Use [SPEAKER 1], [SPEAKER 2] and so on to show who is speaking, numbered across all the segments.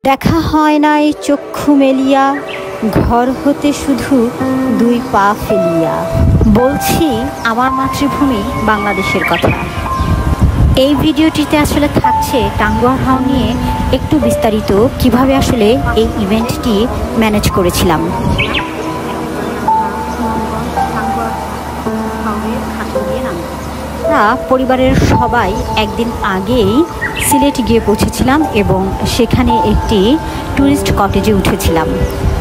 [SPEAKER 1] দেখা হয় নাই চক্ষু মেলিয়া, ঘর হতে শুধু দুই পা ফেলিয়া। বলছি আমার মাতৃভূমি বাংলাদেশের কথা। এই ভিডিওটিতে আসলে থাকছে টাঙ্গুয়ার হাওর নিয়ে একটু বিস্তারিত, কিভাবে আসলে এই ইভেন্টটি ম্যানেজ করেছিলাম। পরিবারের সবাই একদিন আগেই সিলেট গিয়ে পৌঁছেছিলাম এবং সেখানে একটি ট্যুরিস্ট কটেজে উঠেছিলাম।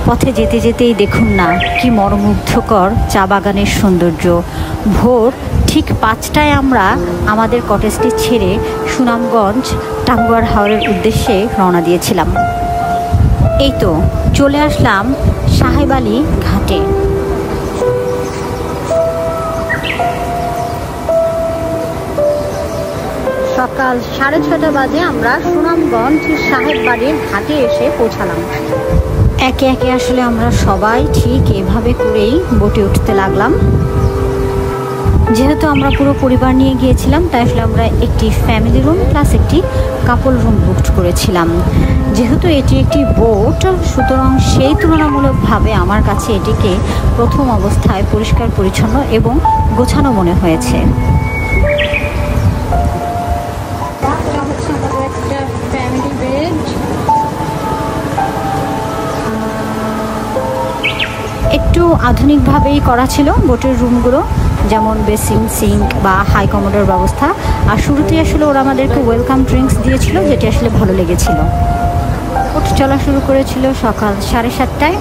[SPEAKER 1] পথে যেতে যেতেই দেখুন না কি মনোমুগ্ধকর চা বাগানের সৌন্দর্য। ভোর ঠিক 5টায় আমরা আমাদের কটেজটি ছেড়ে সুনামগঞ্জ টাঙ্গুয়ার হাওরের উদ্দেশ্যে রওনা দিয়েছিলাম। এই তো চলে আসলাম সাহেব আলী ঘাটে। সকাল 6:30 বাজে আমরা সুনামগঞ্জ সাহেব বাড়ির ঘাটে এসে পৌঁছালাম। একে একে আসলে আমরা সবাই ঠিক এভাবে করেই বোটে উঠতে লাগলাম। যেহেতু আমরা পুরো পরিবার নিয়ে গিয়েছিলাম, তাই আসলে আমরা একটি ফ্যামিলি রুম প্লাস একটি কাপল রুম বুকড করেছিলাম। যেহেতু এটি একটি বোট, সুতরাং সেই তুলনামূলকভাবে আমার কাছে এটিকে প্রথম অবস্থায় পরিষ্কার পরিচ্ছন্ন এবং গোছানো মনে হয়েছে। একটু আধুনিকভাবেই করা ছিল বোটের রুমগুলো, যেমন বেসিন, সিঙ্ক বা হাই কমোডের ব্যবস্থা। আর শুরুতেই আসলে ওরা আমাদেরকে ওয়েলকাম ড্রিঙ্কস দিয়েছিল, যেটি আসলে ভালো লেগেছিল। বোট চলা শুরু করেছিল সকাল 7:30টায়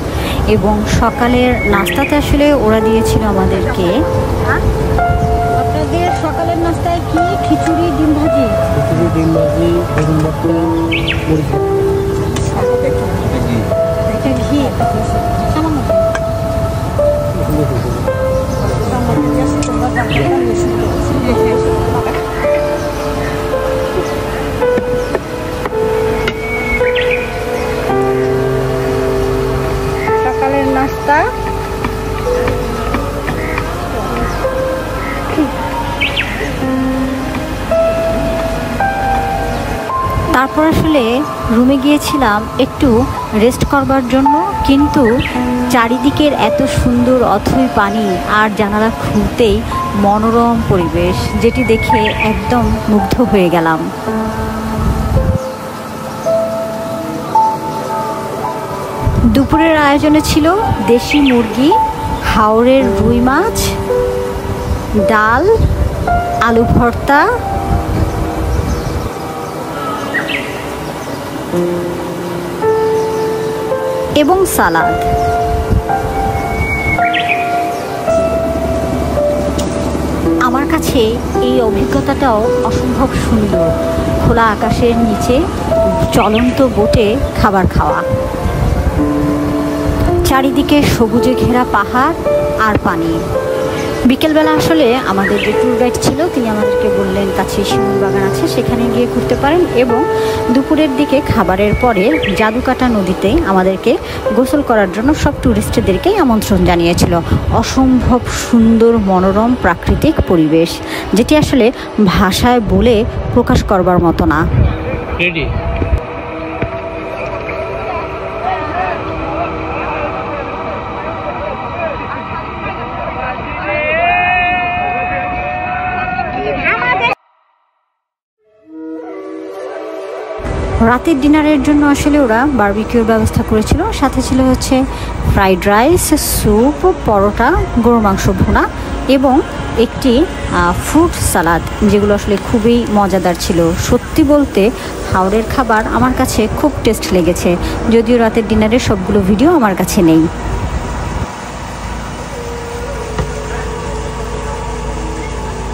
[SPEAKER 1] এবং সকালের নাস্তাতে আসলে ওরা দিয়েছিল আমাদেরকে। আপনাদের সকালের নাস্তায় কি? খিচুড়ি, ডিম ভাজি, ঘি, সকালের নাস্তা। তারপর আসলে রুমে গিয়েছিলাম একটু রেস্ট করবার জন্য, কিন্তু চারিদিকের এত সুন্দর অথই পানি আর জানালা খুলতেই মনোরম পরিবেশ, যেটি দেখে একদম মুগ্ধ হয়ে গেলাম। দুপুরের আয়োজনে ছিল দেশি মুরগি, হাওরের রুই মাছ, ডাল, আলু ভর্তা এবং সালাদ। আমার কাছে এই অভিজ্ঞতাটাও অসম্ভব সুন্দর, খোলা আকাশের নিচে চলন্ত বোটে খাবার খাওয়া, চারিদিকে সবুজে ঘেরা পাহাড় আর পানি। বিকেলবেলা আসলে আমাদের যে ট্যুর গাইড ছিল তিনি আমাদেরকে বললেন কাছে শিমুল বাগান আছে, সেখানে গিয়ে ঘুরতে পারেন। এবং দুপুরের দিকে খাবারের পরে জাদুকাটা নদীতে আমাদেরকে গোসল করার জন্য সব ট্যুরিস্টদেরকেই আমন্ত্রণ জানিয়েছিল। অসম্ভব সুন্দর মনোরম প্রাকৃতিক পরিবেশ, যেটি আসলে ভাষায় বলে প্রকাশ করবার মতো না। রাতের ডিনারের জন্য আসলে ওরা বারবিকিউর ব্যবস্থা করেছিল, সাথে ছিল হচ্ছে ফ্রাইড রাইস, স্যুপ, পরোটা, গরু মাংস ভুনা এবং একটি ফ্রুট সালাদ, যেগুলো আসলে খুবই মজাদার ছিল। সত্যি বলতে হাওরের খাবার আমার কাছে খুব টেস্ট লেগেছে, যদিও রাতের ডিনারের সবগুলো ভিডিও আমার কাছে নেই।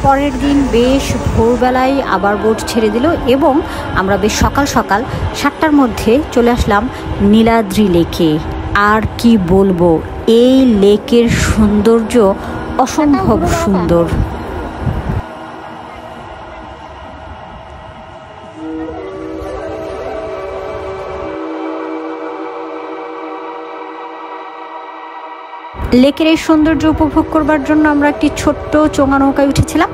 [SPEAKER 1] পরের দিন বেশ ভোরবেলায় আবার বোট ছেড়ে দিল এবং আমরা বেশ সকাল সকাল 7টার মধ্যে চলে আসলাম নীলাদ্রি লেকে। আর কি বলবো, এই লেকের সৌন্দর্য অসম্ভব সুন্দর। লেকের এই সৌন্দর্য উপভোগ করবার জন্য আমরা একটি ছোট্ট চোঙা নৌকায় উঠেছিলাম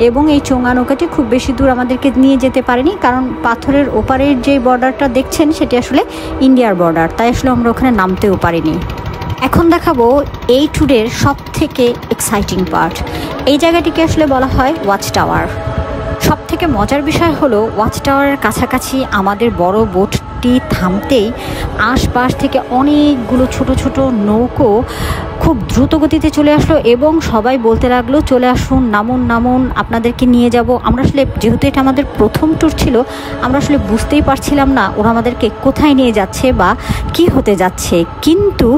[SPEAKER 1] এবং এই চোঙা নৌকাটি খুব বেশি দূর আমাদেরকে নিয়ে যেতে পারেনি, কারণ পাথরের ওপারের যে বর্ডারটা দেখছেন সেটি আসলে ইন্ডিয়ার বর্ডার, তাই আসলে আমরা ওখানে নামতেও পারিনি। এখন দেখাবো এই ট্যুরের সব থেকে এক্সাইটিং পার্ট। এই জায়গাটিকে আসলে বলা হয় ওয়াচ টাওয়ার। সব থেকে মজার বিষয় হলো ওয়াচ টাওয়ারের কাছাকাছি আমাদের বড় বোটটি থামতেই আশপাশ থেকে অনেকগুলো ছোট ছোট নৌকো খুব দ্রুত গতিতে চলে আসলো এবং সবাই বলতে লাগলো, চলে আসুন, নামুন নামুন, আপনাদেরকে নিয়ে যাব। আমরা আসলে যেহেতু এটা আমাদের প্রথম ট্যুর ছিল, আমরা আসলে বুঝতেই পারছিলাম না ওরা আমাদেরকে কোথায় নিয়ে যাচ্ছে বা কি হতে যাচ্ছে, কিন্তু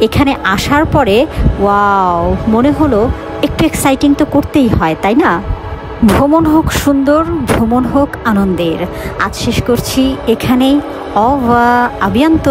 [SPEAKER 1] এখানে আসার পরে ওয়াও, মনে হলো একটু এক্সাইটিং তো করতেই হয়, তাই না? ভ্রমণ হোক সুন্দর, ভ্রমণ হোক আনন্দের। আজ শেষ করছি এখানেই। অ আবিয়ান্ত।